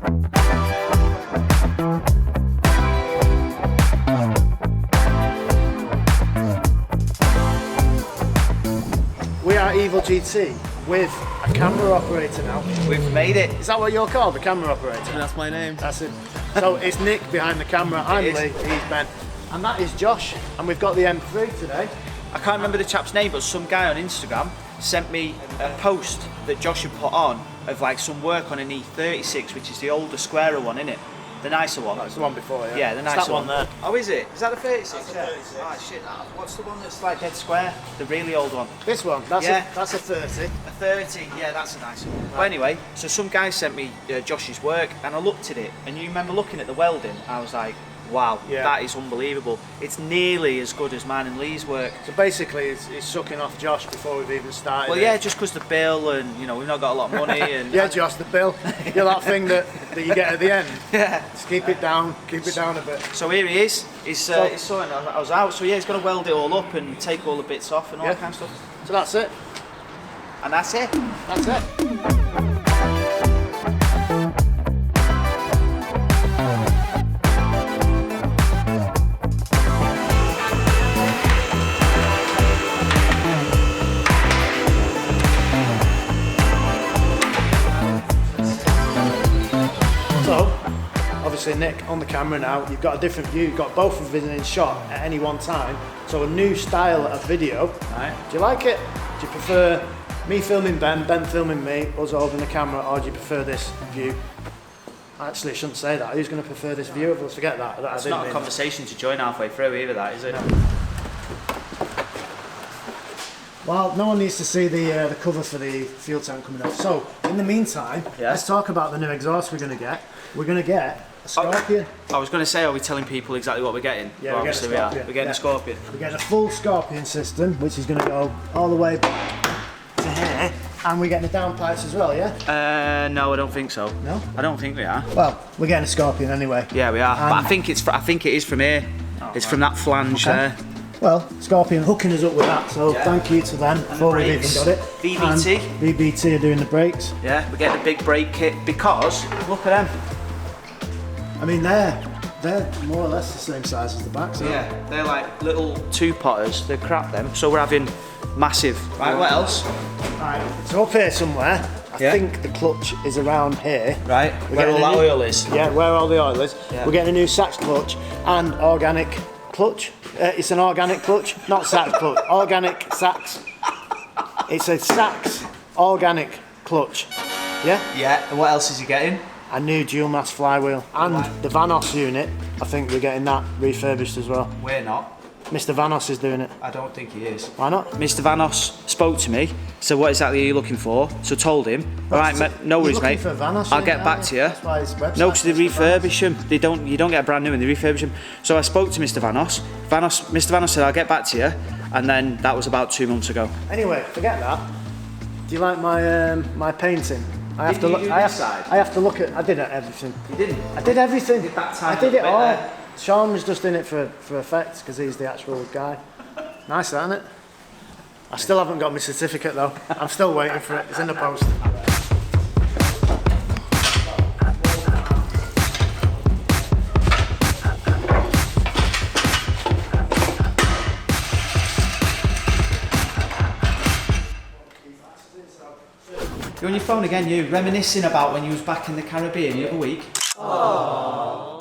We are Evil GT with a camera operator now. We've made it. Is that what you're called, the camera operator? That's my name. That's it. So it's Nick behind the camera, I'm Lee, he's Ben. And that is Josh, and we've got the M3 today. I can't remember the chap's name, but some guy on Instagram sent me a post that Josh had put on of like some work on an E46, which is the older, squarer one, innit? The nicer one. That's the one before, yeah. Yeah, the nicer it's that one there. Oh, is it? Is that the 36? That's the 36. Ah, shit. What's the one that's like dead square? The really old one. This one, that's, Yeah. that's a 30. A 30, yeah, that's a nice one. Right. But anyway, so some guy sent me Josh's work, and I looked at it, and you remember looking at the welding, I was like, wow, that is unbelievable. It's nearly as good as mine and Lee's work. So basically, it's sucking off Josh before we've even started. Well, yeah, just because the bill, and you know, we've not got a lot of money. And yeah, Josh, the bill. You're that thing that you get at the end. Yeah. Just keep it down a bit. So here he is. He's sorting. I was out. So yeah, he's going to weld it all up and take all the bits off and all that kind of stuff. So that's it. And that's it. That's it. So, obviously Nick on the camera now, you've got a different view, you've got both of them in shot at any one time, so a new style of video. Right. Do you like it? Do you prefer me filming Ben, Ben filming me, us holding the camera, or do you prefer this view? Actually, I shouldn't say that. Who's going to prefer this view? Let's forget that. It's not a conversation to join halfway through either, that, is it? No. Well, no one needs to see the cover for the fuel tank coming out. So, in the meantime, let's talk about the new exhaust we're going to get. We're going to get a Scorpion. I was going to say, are we telling people exactly what we're getting? Yeah, well, we're getting a Scorpion. We're getting a Scorpion. We're getting a full Scorpion system, which is going to go all the way to here. And we're getting the downpipes as well, yeah? No, I don't think so. No? I don't think we are. Well, we're getting a Scorpion anyway. Yeah, we are. But I think it is from here. It's from that flange there. Well, Scorpion hooking us up with that, so thank you to them before we've even got it. VBT. And VBT are doing the brakes. Yeah, we're getting a big brake kit because, look at them. I mean, they're more or less the same size as the backs, aren't Yeah, they're like little two-potters. They're crap, them. So we're having massive. Right, what else? Right, it's up here somewhere. I think the clutch is around here. Right, where all that oil is. Yeah, where all the oil is. Yeah. We're getting a new Sachs clutch and organic clutch. It's an organic clutch, not Sachs clutch. Organic Sachs. It's a Sachs organic clutch. Yeah? Yeah, and what else is he getting? A new dual mass flywheel. And the Vanos unit, I think we're getting that refurbished as well. We're not. Mr. Vanos is doing it. I don't think he is. Why not? Mr. Vanos spoke to me, so what exactly are you looking for? So told him, all right, no worries, mate. For Vanos, I'll get back to you. That's why his website. No, because they refurbish them. You don't get a brand new one, they refurbish them. So I spoke to Mr. Vanos. Mr. Vanos said, I'll get back to you, and then that was about 2 months ago. Anyway, forget that. Do you like my painting? I have Did to you look. do I this have, side? I have to look at. I did everything. You didn't? I did everything. Did that time I did a it bit all. there? Sean was just in it for effect because he's the actual guy. Nice, that, isn't it? I still haven't got my certificate though. I'm still waiting for it. It's in the post. You're on your phone again, you reminiscing about when you was back in the Caribbean the other week. Well,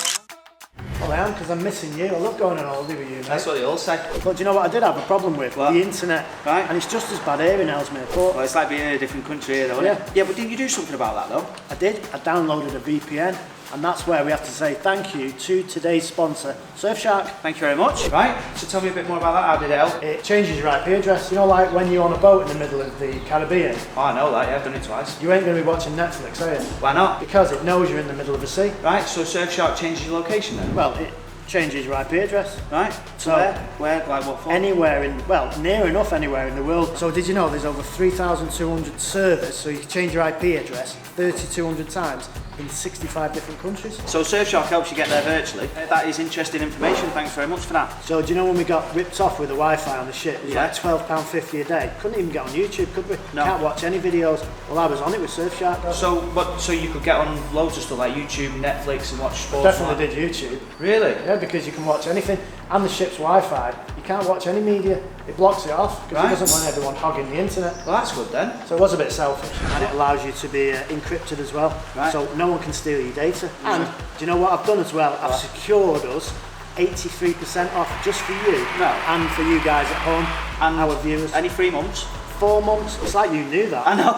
I am because I'm missing you. I love going on holiday with you, mate. That's what they all say. But do you know what I did have a problem with? What? The internet. Right. And it's just as bad here in Ellesmere Port. Well, it's like being in a different country here, though, isn't it? Yeah, but didn't you do something about that, though? I did. I downloaded a VPN, and that's where we have to say thank you to today's sponsor, Surfshark. Thank you very much. Right, so tell me a bit more about that. How did it help? It changes your IP address. You know, like when you're on a boat in the middle of the Caribbean, Oh, I know that, yeah, I've done it twice. you ain't going to be watching Netflix, are you? Why not? Because it knows you're in the middle of a sea. Right, so Surfshark changes your location then? Well, it changes your IP address. Right, So where, like what for? anywhere in, well, near enough anywhere in the world. So did you know there's over 3,200 servers, so you can change your IP address 3,200 times in 65 different countries. So Surfshark helps you get there virtually. That is interesting information, thanks very much for that. So do you know when we got ripped off with the Wi-Fi on the ship, it was Yeah. like £12.50 a day. Couldn't even get on YouTube, could we? No. Can't watch any videos. Well, I was on it with Surfshark though. So you could get on loads of stuff like YouTube, Netflix and watch sports? Definitely did YouTube. Really? Yeah, because you can watch anything. And the ship's Wi-Fi, you can't watch any media. It blocks it off because Right. it doesn't want everyone hogging the internet. Well, that's good then. So it was a bit selfish, and it allows you to be encrypted as well, Right. so no one can steal your data. And do you know what I've done as well? I've secured us 83% off just for you No. and for you guys at home and our viewers. Any 3 months? 4 months. It's like you knew that. I know.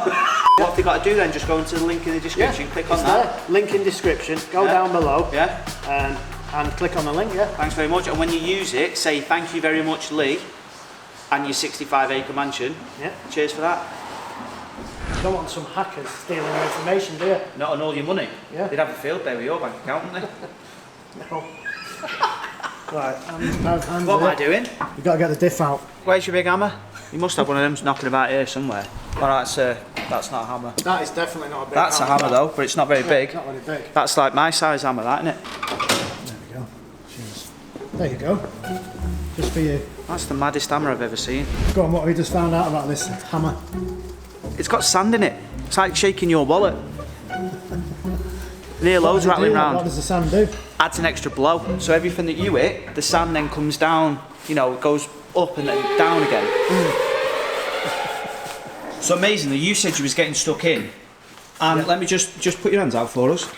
What have they got to do then? Just go into the link in the description, click on It's that. there. Link in description. Go Yeah. down below. Yeah. And click on the link. Yeah. Thanks very much. And when you use it, say thank you very much, Lee, and your 65-acre mansion. Yeah. Cheers for that. You don't want some hackers stealing your information, do you? Not on all your money. Yeah. They'd have a field day with your bank account, wouldn't they? No. Right. What am I doing? You've got to get the diff out. Where's your big hammer? You must have one of them knocking about here somewhere. Well, that's not a hammer. That is definitely not a big That's a hammer though, but it's not very big. Not very big. That's like my size hammer, that, isn't it? There we go. Cheers. There you go. Just for you. That's the maddest hammer I've ever seen. Go on, what have we just found out about this hammer? It's got sand in it. It's like shaking your wallet. Near loads rattling What round. does the sand do? Adds an extra blow. So everything that you hit, the sand then comes down, you know, it goes up and then down again. So amazingly, you said you was getting stuck in. And let me just put your hands out for us.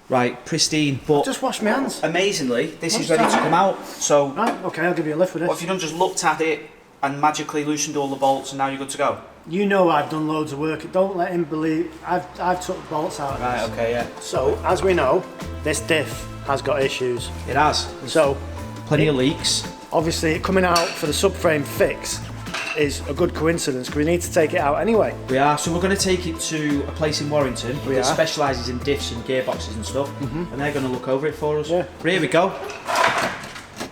Right, pristine, but Just wash my hands. amazingly, this is ready to come out. So Right, okay, I'll give you a lift with what this. have you done? Just looked at it and magically loosened all the bolts and now you're good to go? You know I've done loads of work. Don't let him believe. I've took bolts out of this. okay, yeah. So, as we know, this diff has got issues. It has. So, Plenty of leaks. obviously, it coming out for the subframe fix is a good coincidence because we need to take it out anyway. We are, so we're going to take it to a place in Warrington We that are. specialises in diffs and gearboxes and stuff, and they're going to look over it for us. Yeah. Here we go.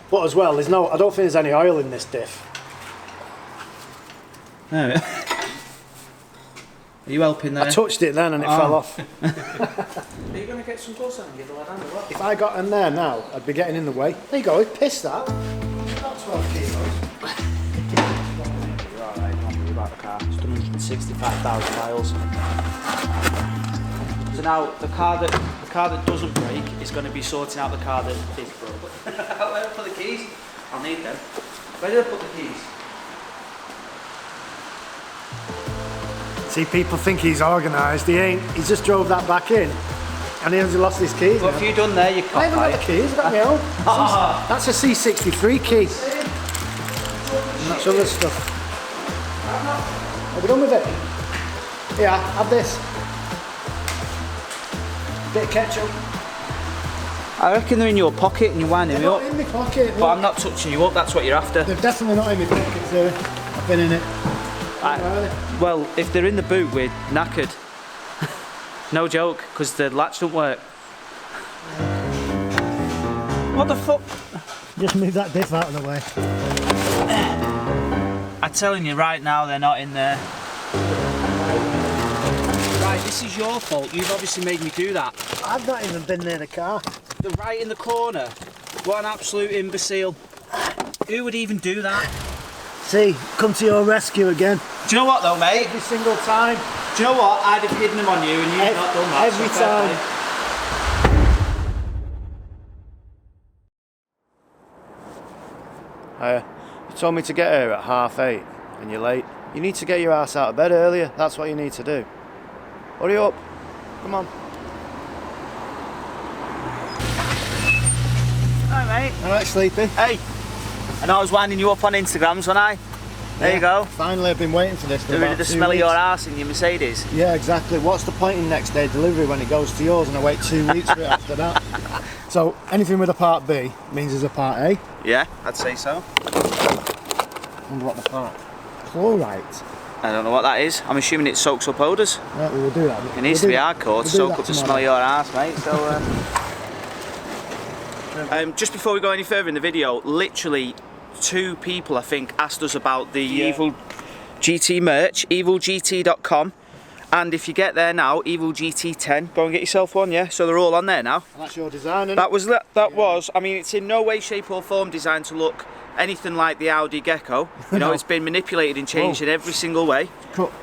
But as well, I don't think there's any oil in this diff. There we are. Are you helping there? I touched it then and it fell off. Are you going to get some gloves on and give the lad hand or what? If I got in there now, I'd be getting in the way. There you go, he's pissed that. Not 12 kilos. You're alright, don't worry about the car. It's done 165,000 miles. So now, the car that doesn't break is going to be sorting out the car that is broke. Where did I put the keys? I'll need them. Where did I put the keys? See, people think he's organised. He ain't. He just drove that back in, and he has lost his keys. What now. have you done there, you I haven't got the cockfight? keys. Got my own. That's a C63 key. And that's other stuff. Are we done with it? Yeah, have this. Bit of ketchup. I reckon they're in your pocket and you're winding They're me not up. in my pocket. But I'm not touching you up, that's what you're after. They're definitely not in my pocket, sir. I've been in it. Where are they? Well, if they're in the boot, we're knackered. No joke, because the latch don't work. What the fuck? Just move that diff out of the way. I'm telling you right now, they're not in there. Right, this is your fault. You've obviously made me do that. I've not even been near the car. They're right in the corner. What an absolute imbecile. Who would even do that? See, come to your rescue again. Do you know what though, mate? Every single time. Do you know what? I'd have hidden them on you and you've not done that. Every so fair time. play. You told me to get here at 8:30 and you're late. You need to get your ass out of bed earlier. That's what you need to do. Hurry up. Come on. Hi, mate. Alright, sleepy. Hey. And I was winding you up on Instagrams, wasn't I? There you go. Finally, I've been waiting for this. For Doing about the 2 smell of weeks. your arse in your Mercedes. Yeah, exactly. What's the point in next day delivery when it goes to yours and I wait 2 weeks for it after that? So anything with a part B means there's a part A. Yeah, I'd say so. Wonder what the part. Chlorite. I don't know what that is. I'm assuming it soaks up odours. Right, we will do that. It needs to be hardcore to soak up the smell of your arse, mate. So, just before we go any further in the video, literally 2 people I think asked us about the Evil GT merch, evilgt.com, And if you get there now, Evil GT10, go and get yourself one, yeah? So they're all on there now. And that's your design, isn't That was, I mean, it's in no way, shape or form designed to look anything like the Audi Gecko. You know, it's been manipulated and changed in every single way.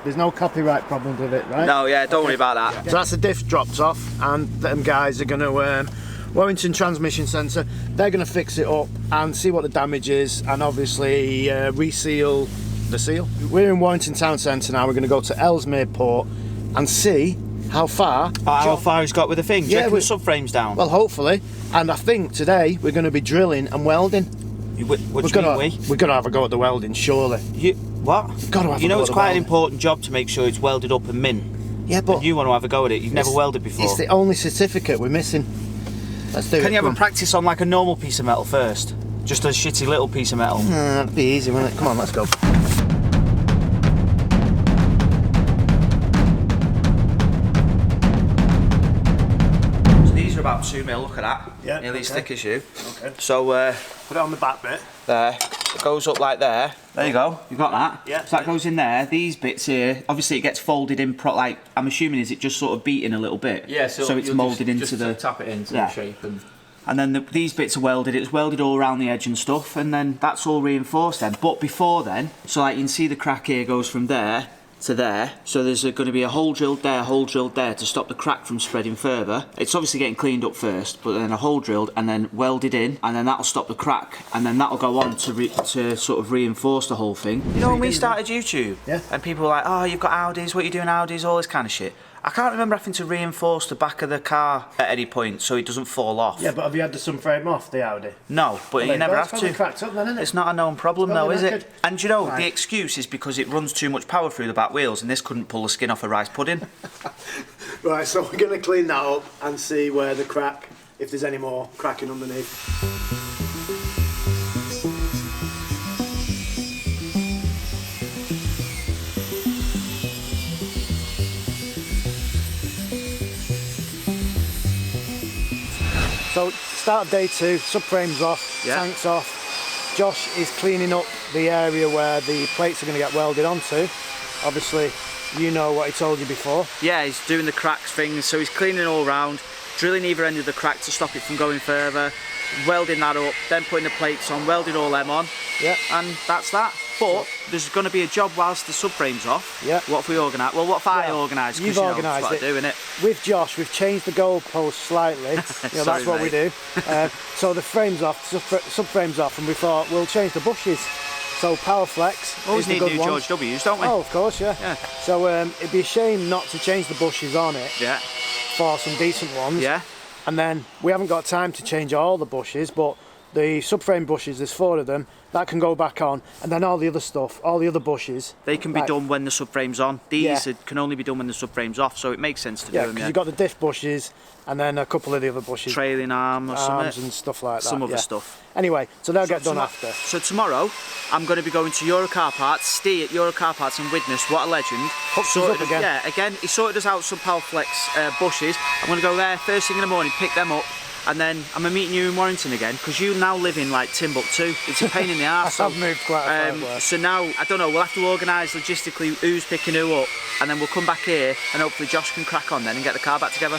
There's no copyright problems with it, right? No, yeah, don't worry about that. So that's the diff drops off, and them guys are going to, Warrington Transmission Centre, they're going to fix it up and see what the damage is, and obviously reseal the seal. We're in Warrington Town Centre now. We're going to go to Ellesmere Port and see how far. How far he's got with the thing? Do you reckon the subframe's down? Well, hopefully. And I think today we're going to be drilling and welding. What do you mean We're going to have a go at the welding, surely. What? Got to have you know, a go it's at the quite welding. an important job to make sure it's welded up and mint. Yeah, but and you want to have a go at it. You've never welded before. It's the only certificate we're missing. Let's do it. Can you have a practice on like a normal piece of metal first? Just a shitty little piece of metal. That'd be easy, wouldn't it? Come on, let's go. About 2 mil, look at that. Yeah. Nearly as thick as you. Okay. So put it on the back bit. There. It goes up like there. There you go. You've got that. Yeah. So that goes in there. These bits here, obviously it gets folded in like I'm assuming is it just sort of beaten a little bit? Yeah, so it's moulded into the tap it into the shape and then these bits are welded. It's welded all around the edge and stuff, and then that's all reinforced then. But before then, so like you can see the crack here goes from there to there, so there's going to be a hole drilled there to stop the crack from spreading further. It's obviously getting cleaned up first, but then a hole drilled and then welded in, and then that'll stop the crack, and then that'll go on to sort of reinforce the whole thing. You know when we started YouTube, and people were like, oh, you've got Audis, what are you doing Audis, all this kind of shit. I can't remember having to reinforce the back of the car at any point so it doesn't fall off. Yeah, but have you had the subframe off, the Audi? No, but you never have to. Cracked up then, isn't it? It's not a known problem though, is it? And you know, the excuse is because it runs too much power through the back wheels, and this couldn't pull the skin off a rice pudding. Right, so we're going to clean that up and see where the crack, if there's any more cracking underneath. So, start of day 2, subframe's off, tank's off. Josh is cleaning up the area where the plates are going to get welded onto. Obviously, you know what he told you before. Yeah, he's doing the cracks things, so he's cleaning all round, drilling either end of the crack to stop it from going further, welding that up, then putting the plates on, welding all them on. Yeah. And that's that. But there's going to be a job whilst the subframe's off. Yeah. What if we organise? Well, what if I organise? You've organised it. Doing it. With Josh, we've changed the goalpost slightly. You know, that's what we do. So the frame's off, subframe's off, and we thought we'll change the bushes. So Powerflex. Always need new George W's, don't we? Oh, of course, yeah. So it'd be a shame not to change the bushes on it. Yeah. For some decent ones. Yeah. And then we haven't got time to change all the bushes, but the subframe bushes, there's 4 of them, that can go back on, and then all the other stuff, all the other bushes, they can be done when the subframe's on. These can only be done when the subframe's off, so it makes sense to do them. Yeah, because you've got the diff bushes and then a couple of the other bushes. Trailing arms and stuff like that. Some other stuff. Anyway, so they'll get done after. So tomorrow, I'm going to be going to Euro Car Parts, stay at Euro Car Parts and witness what a legend. Hooks us up again. Yeah, again, he sorted us out some Powerflex bushes. I'm going to go there first thing in the morning, pick them up, and then I'm meeting you in Warrington again, because you now live in like Timbuktu. It's a pain in the arse. I've moved quite a far. So now, I don't know, we'll have to organise logistically who's picking who up, and then we'll come back here and hopefully Josh can crack on then and get the car back together.